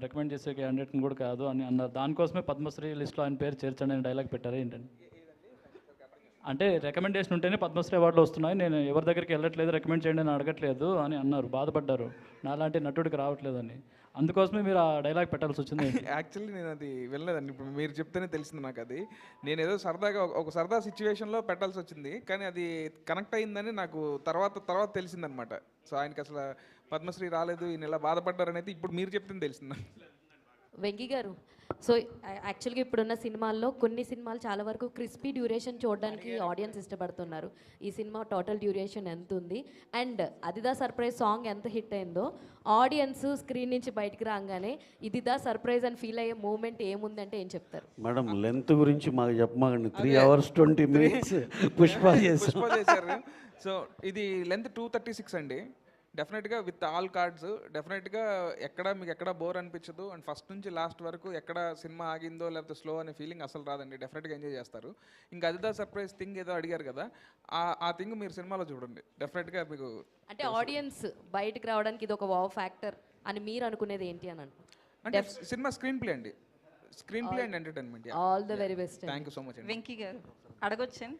Recommend చేసే క్యాండిడేట్ని కూడా కాదు అని అన్నారు. దానికోసమే పద్మశ్రీ లిస్ట్లో ఆయన పేరు చేర్చండి అని డైలాగ్ పెట్టారు ఏంటండి? అంటే రికమెండేషన్ ఉంటేనే పద్మశ్రీ అవార్డులు వస్తున్నాయి, నేను ఎవరి దగ్గరికి వెళ్ళట్లేదు, రికమెండ్ చేయండి అని అడగట్లేదు అని అన్నారు, బాధపడ్డారు నాలాంటి నటుడికి రావట్లేదని. అందుకోసమే మీరు ఆ డైలాగ్ పెట్టాల్సి వచ్చింది. యాక్చువల్లీ నేను అది వెళ్ళలేదండి, ఇప్పుడు మీరు చెప్తేనే తెలిసింది నాకు. అది నేను ఏదో సరదాగా ఒక సరదా సిచ్యువేషన్లో పెట్టాల్సి వచ్చింది, కానీ అది కనెక్ట్ అయిందని నాకు తర్వాత తెలిసిందనమాట. సో ఆయనకి అసలు పద్మశ్రీ రాలేదు, ఈయన ఇలా బాధపడ్డారనేది ఇప్పుడు మీరు చెప్తేనే తెలిసింది నాకు. వెంకీ గారు, సో యాక్చువల్గా ఇప్పుడున్న సినిమాల్లో కొన్ని సినిమాలు చాలా వరకు క్రిస్పీ డ్యూరేషన్ చూడడానికి ఆడియన్స్ ఇష్టపడుతున్నారు. ఈ సినిమా టోటల్ డ్యూరేషన్ ఎంత ఉంది అండ్ అదిదా సర్ప్రైజ్ సాంగ్ ఎంత హిట్ అయిందో ఆడియన్స్ స్క్రీన్ నుంచి బయటికి రాగానే ఇదిదా సర్ప్రైజ్ అని ఫీల్ అయ్యే మూమెంట్ ఏముందంటే ఏం చెప్తారు? మేడం లెంత్ గురించి మాకు చెప్పమాకండి. 3 hours 20 minutes పుష్ప చేశారు. సో ఇది లెంత్ 236 అండి. డెఫినెట్గా విత్ ఆల్ కార్డ్స్ డెఫినెట్గా మీకు ఎక్కడ బోర్ అనిపించదు. అండ్ ఫస్ట్ నుంచి లాస్ట్ వరకు ఎక్కడ సినిమా ఆగిందో లేకపోతే స్లో అనే ఫీలింగ్ అసలు రాదండి. డెఫినెట్గా ఎంజాయ్ చేస్తారు. ఇంకా అదిదా సర్ప్రైజ్ థింగ్ ఏదో అడిగారు కదా, ఆ థింగ్ మీరు సినిమాలో చూడండి, డెఫినెట్గా మీకు. అంటే ఆడియన్స్ బయటికి రావడానికి ఇది ఒక వావ్ ఫ్యాక్టర్ అని మీరు అనుకునేది ఏంటి అని అంటే సినిమా స్క్రీన్ ప్లే అండి, screen play and entertainment. All the very best. Thank you so much. Venky గారు అడగొచ్చాను,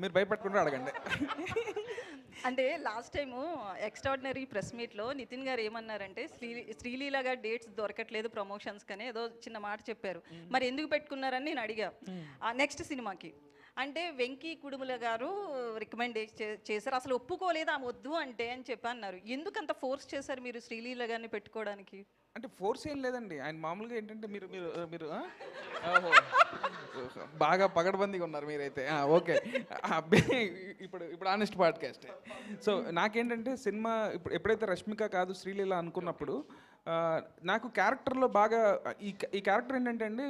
మీరు భయపడకుండా అడగండి. అంటే లాస్ట్ టైము ఎక్స్ట్రాడినరీ ప్రెస్ మీట్లో నితిన్ గారు ఏమన్నారంటే శ్రీలీల గారు డేట్స్ దొరకట్లేదు ప్రమోషన్స్ కనే ఏదో చిన్న మాట చెప్పారు. మరి ఎందుకు పెట్టుకున్నారని నేను అడిగా నెక్స్ట్ సినిమాకి. అంటే వెంకీ కుడుముల గారు రికమెండ్ చేశారు, అసలు ఒప్పుకోలేదు ఆమె వద్దు అంటే అని చెప్పి అన్నారు. ఎందుకు అంత ఫోర్స్ చేశారు మీరు శ్రీలీల గారిని పెట్టుకోవడానికి? అంటే ఫోర్స్ ఏం లేదండి, ఆయన మామూలుగా ఏంటంటే మీరు మీరు మీరు బాగా పగడబందీగా ఉన్నారు మీరైతే. ఓకే, ఇప్పుడు ఆనెస్ట్ పాడ్కాస్ట్. సో నాకేంటంటే సినిమా ఎప్పుడైతే రష్మిక కాదు శ్రీలీల అనుకున్నప్పుడు నాకు క్యారెక్టర్లో బాగా ఈ క్యారెక్టర్ ఏంటంటే అండి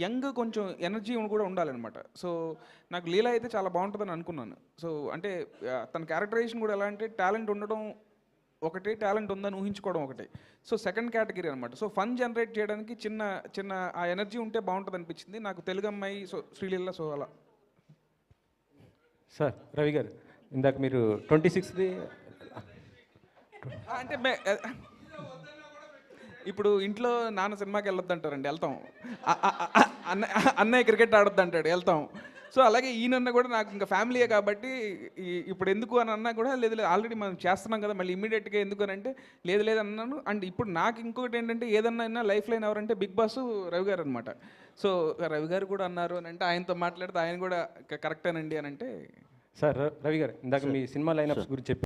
యంగ్ కొంచెం ఎనర్జీ కూడా ఉండాలన్నమాట. సో నాకు లీల అయితే చాలా బాగుంటుందని అనుకున్నాను. సో అంటే తన క్యారెక్టరైజేషన్ కూడా ఎలా అంటే టాలెంట్ ఉండడం ఒకటి, టాలెంట్ ఉందని ఊహించుకోవడం ఒకటి. సో సెకండ్ కేటగిరీ అనమాట. సో ఫన్ జనరేట్ చేయడానికి చిన్న ఆ ఎనర్జీ ఉంటే బాగుంటుంది అనిపించింది నాకు. తెలుగు అమ్మాయి, సో శ్రీలీల, సో అలా. సార్ రవి గారు, ఇందాక మీరు 26th అంటే ఇప్పుడు ఇంట్లో నాన్న సినిమాకి వెళ్ళొద్దు అంటారండి, వెళ్తాం. అన్నయ్య క్రికెట్ ఆడొద్దు అంటాడు, వెళ్తాం. సో అలాగే ఈయనన్న కూడా నాకు ఇంకా ఫ్యామిలీయే కాబట్టి ఇప్పుడు ఎందుకు అని అన్నా కూడా లేదు ఆల్రెడీ మనం చేస్తున్నాం కదా మళ్ళీ ఇమీడియట్గా ఎందుకు అని అంటే లేదు అన్నాను. అండ్ ఇప్పుడు నాకు ఇంకొకటి ఏంటంటే ఏదన్నా లైఫ్ లైన్ ఎవరంటే బిగ్ బాస్ రవి గారు అనమాట. సో రవి గారు కూడా అన్నారు అని అంటే ఆయనతో మాట్లాడితే ఆయన కూడా కరెక్టేనండి అని అంటే. సార్ రవి గారు, ఇందాక మీ సినిమా లైనప్స్ గురించి చెప్పారు.